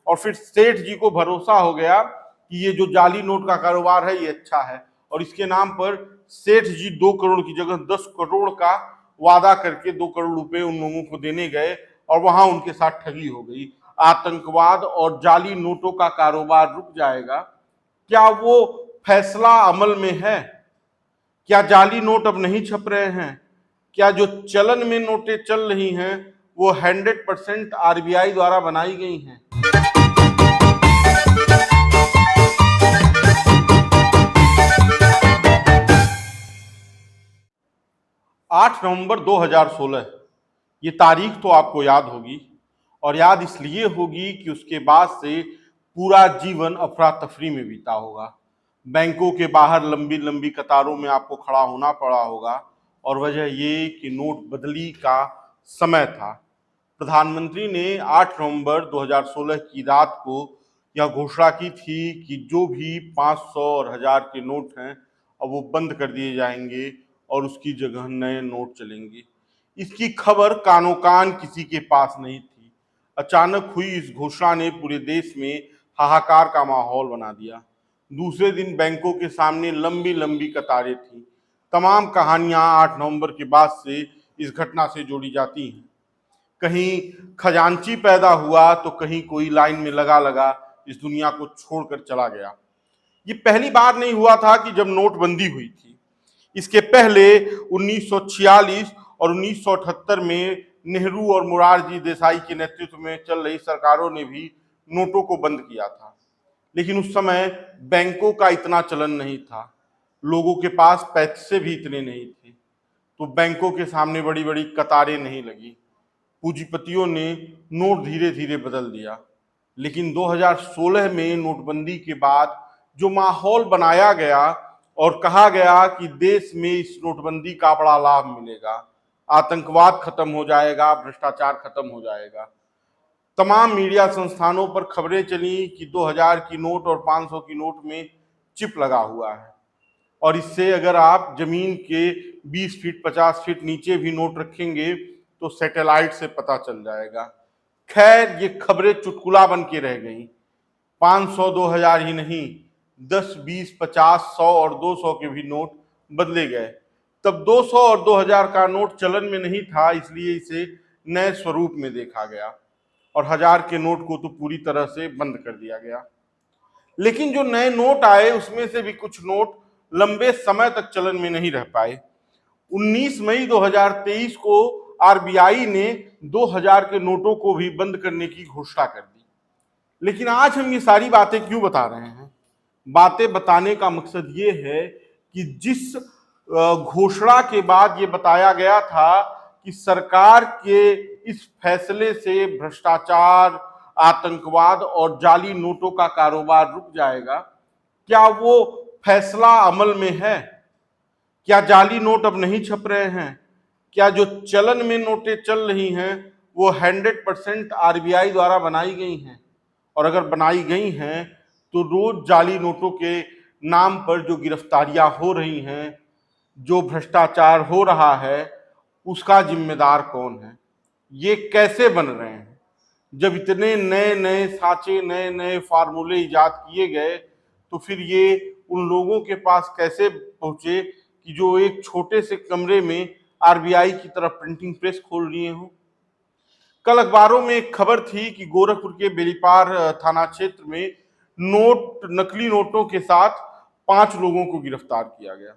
और फिर सेठ जी को भरोसा हो गया कि ये जो जाली नोट का कारोबार है ये अच्छा है, और इसके नाम पर सेठ जी 2 करोड़ की जगह 10 करोड़ का वादा करके 2 करोड़ रुपए उन लोगों को देने गए और वहां उनके साथ ठगी हो गई। आतंकवाद और जाली नोटों का कारोबार रुक जाएगा? क्या वो फैसला अमल में है? क्या जाली नोट अब नहीं छप रहे हैं? क्या जो चलन में नोटें चल रही हैं वो 100% आरबीआई द्वारा बनाई गई हैं? 8 नवंबर 2016, ये तारीख तो आपको याद होगी, और याद इसलिए होगी कि उसके बाद से पूरा जीवन अफरा तफरी में बीता होगा। बैंकों के बाहर लंबी लंबी कतारों में आपको खड़ा होना पड़ा होगा, और वजह ये कि नोट बदली का समय था। प्रधानमंत्री ने 8 नवंबर 2016 की रात को यह घोषणा की थी कि जो भी 500 और 1000 के नोट हैं अब वो बंद कर दिए जाएंगे और उसकी जगह नए नोट चलेंगे। इसकी खबर कानो कान किसी के पास नहीं थी। अचानक हुई इस घोषणा ने पूरे देश में हाहाकार का माहौल बना दिया। दूसरे दिन बैंकों के सामने लंबी लंबी कतारें थीं। तमाम कहानियां 8 नवंबर के बाद से इस घटना से जोड़ी जाती हैं। कहीं खजांची पैदा हुआ तो कहीं कोई लाइन में लगा लगा इस दुनिया को छोड़कर चला गया। ये पहली बार नहीं हुआ था कि जब नोटबंदी हुई थी। इसके पहले 1946 और 1978 में नेहरू और मोरारजी देसाई के नेतृत्व में चल रही सरकारों ने भी नोटों को बंद किया था, लेकिन उस समय बैंकों का इतना चलन नहीं था, लोगों के पास पैसे भी इतने नहीं थे, तो बैंकों के सामने बड़ी बड़ी कतारें नहीं लगी। पूंजीपतियों ने नोट धीरे धीरे बदल दिया। लेकिन 2016 में नोटबंदी के बाद जो माहौल बनाया गया और कहा गया कि देश में इस नोटबंदी का बड़ा लाभ मिलेगा, आतंकवाद खत्म हो जाएगा, भ्रष्टाचार खत्म हो जाएगा। तमाम मीडिया संस्थानों पर खबरें चली कि 2000 की नोट और 500 की नोट में चिप लगा हुआ है, और इससे अगर आप जमीन के 20 फीट 50 फीट नीचे भी नोट रखेंगे तो सैटेलाइट से पता चल जाएगा। खैर, ये खबरें चुटकुला बन के रह गई। 500 2000 ही नहीं, 10 20 50 100 और 200 के भी नोट बदले गए। तब 200 और 2000 का नोट चलन में नहीं था, इसलिए इसे नए स्वरूप में देखा गया, और 1000 के नोट को तो पूरी तरह से बंद कर दिया गया। लेकिन जो नए नोट आए उसमें से भी कुछ नोट लंबे समय तक चलन में नहीं रह पाए। 19 मई 2023 को आरबीआई ने 2000 के नोटों को भी बंद करने की घोषणा कर दी। लेकिन आज हम ये सारी बातें क्यों बता रहे हैं? बातें बताने का मकसद ये है कि जिस घोषणा के बाद ये बताया गया था कि सरकार के इस फैसले से भ्रष्टाचार, आतंकवाद और जाली नोटों का कारोबार रुक जाएगा, क्या वो फैसला अमल में है? क्या जाली नोट अब नहीं छप रहे हैं? क्या जो चलन में नोटें चल रही हैं वो 100% आरबीआई द्वारा बनाई गई हैं? और अगर बनाई गई हैं तो रोज जाली नोटों के नाम पर जो गिरफ्तारियां हो रही हैं, जो भ्रष्टाचार हो रहा है, उसका जिम्मेदार कौन है? ये कैसे बन रहे हैं? जब इतने नए नए साँचे, नए नए फार्मूले इजाद किए गए तो फिर ये उन लोगों के पास कैसे पहुंचे कि जो एक छोटे से कमरे में आरबीआई की तरफ प्रिंटिंग प्रेस खोल लिए हों? कल अखबारों में एक खबर थी कि गोरखपुर के बेलीपार थाना क्षेत्र में नकली नोटों के साथ 5 लोगों को गिरफ्तार किया गया।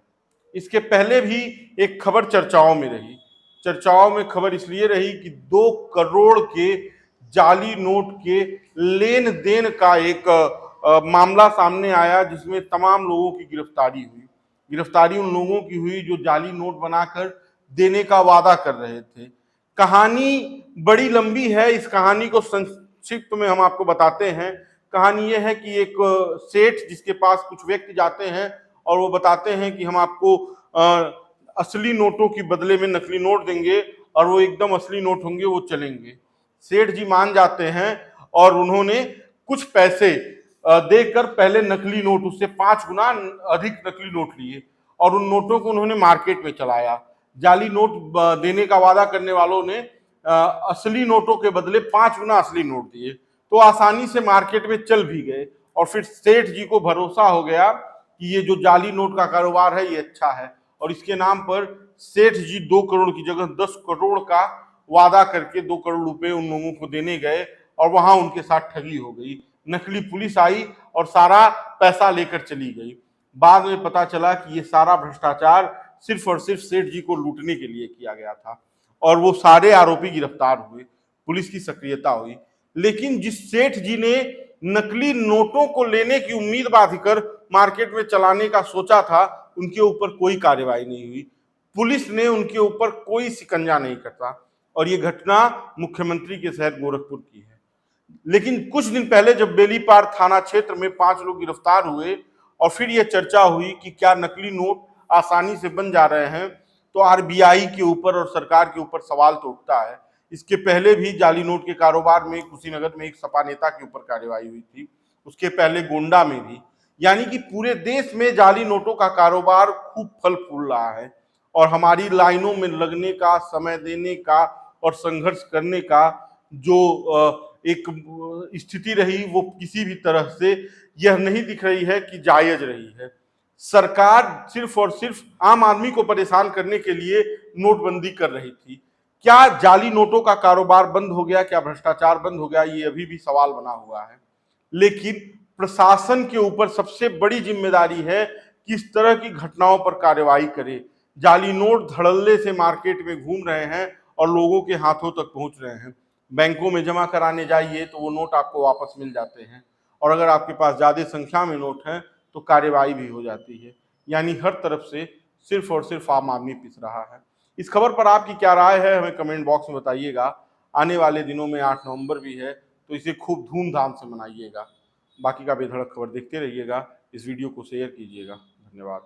इसके पहले भी एक खबर चर्चाओं में रही। चर्चाओं में खबर इसलिए रही कि 2 करोड़ के जाली नोट के लेन देन का एक मामला सामने आया, जिसमें तमाम लोगों की गिरफ्तारी हुई। गिरफ्तारी उन लोगों की हुई जो जाली नोट बनाकर देने का वादा कर रहे थे। कहानी बड़ी लंबी है, इस कहानी को संक्षिप्त में हम आपको बताते हैं। कहानी यह है कि एक सेठ जिसके पास कुछ व्यक्ति जाते हैं और वो बताते हैं कि हम आपको असली नोटों की बदले में नकली नोट देंगे और वो एकदम असली नोट होंगे, वो चलेंगे। सेठ जी मान जाते हैं और उन्होंने कुछ पैसे देकर पहले नकली नोट, उससे 5 गुना अधिक नकली नोट लिए और उन नोटों को उन्होंने मार्केट में चलाया। जाली नोट देने का वादा करने वालों ने असली नोटों के बदले 5 गुना असली नोट दिए। तो आसानी से मार्केट में चल भी गए और फिर सेठ जी को भरोसा हो गया कि ये जो जाली नोट का कारोबार है ये अच्छा है, और इसके नाम पर सेठ जी 2 करोड़ की जगह 10 करोड़ का वादा करके 2 करोड़ रुपए उन लोगों को देने गए और वहां उनके साथ ठगी हो गई। नकली पुलिस आई और सारा पैसा लेकर चली गई। बाद में पता चला कि ये सारा भ्रष्टाचार सिर्फ और सिर्फ सेठ जी को लूटने के लिए किया गया था और वो सारे आरोपी गिरफ्तार हुए, पुलिस की सक्रियता हुई। लेकिन जिस सेठ जी ने नकली नोटों को लेने की उम्मीद बांधकर मार्केट में चलाने का सोचा था, उनके ऊपर कोई कार्रवाई नहीं हुई, पुलिस ने उनके ऊपर कोई शिकंजा नहीं कसा। और ये घटना मुख्यमंत्री के शहर गोरखपुर की है। लेकिन कुछ दिन पहले जब बेलीपार थाना क्षेत्र में 5 लोग गिरफ्तार हुए और फिर यह चर्चा हुई कि क्या नकली नोट आसानी से बन जा रहे हैं, तो आरबीआई के ऊपर और सरकार के ऊपर सवाल तो उठता है। इसके पहले भी जाली नोट के कारोबार में कुशीनगर में एक सपा नेता के ऊपर कार्रवाई हुई थी, उसके पहले गोंडा में भी। यानी कि पूरे देश में जाली नोटों का कारोबार खूब फल फूल रहा है और हमारी लाइनों में लगने का, समय देने का और संघर्ष करने का जो एक स्थिति रही वो किसी भी तरह से यह नहीं दिख रही है कि जायज रही है। सरकार सिर्फ और सिर्फ आम आदमी को परेशान करने के लिए नोटबंदी कर रही थी। क्या जाली नोटों का कारोबार बंद हो गया, क्या भ्रष्टाचार बंद हो गया, ये अभी भी सवाल बना हुआ है। लेकिन प्रशासन के ऊपर सबसे बड़ी जिम्मेदारी है कि इस तरह की घटनाओं पर कार्रवाई करे। जाली नोट धड़ल्ले से मार्केट में घूम रहे हैं और लोगों के हाथों तक पहुंच रहे हैं। बैंकों में जमा कराने जाइए तो वो नोट आपको वापस मिल जाते हैं, और अगर आपके पास ज्यादा संख्या में नोट हैं तो कार्रवाई भी हो जाती है। यानी हर तरफ से सिर्फ और सिर्फ आम आदमी पिस रहा है। इस खबर पर आपकी क्या राय है, हमें कमेंट बॉक्स में बताइएगा। आने वाले दिनों में 8 नवंबर भी है, तो इसे खूब धूमधाम से मनाइएगा। बाकी का बेधड़क खबर देखते रहिएगा, इस वीडियो को शेयर कीजिएगा। धन्यवाद।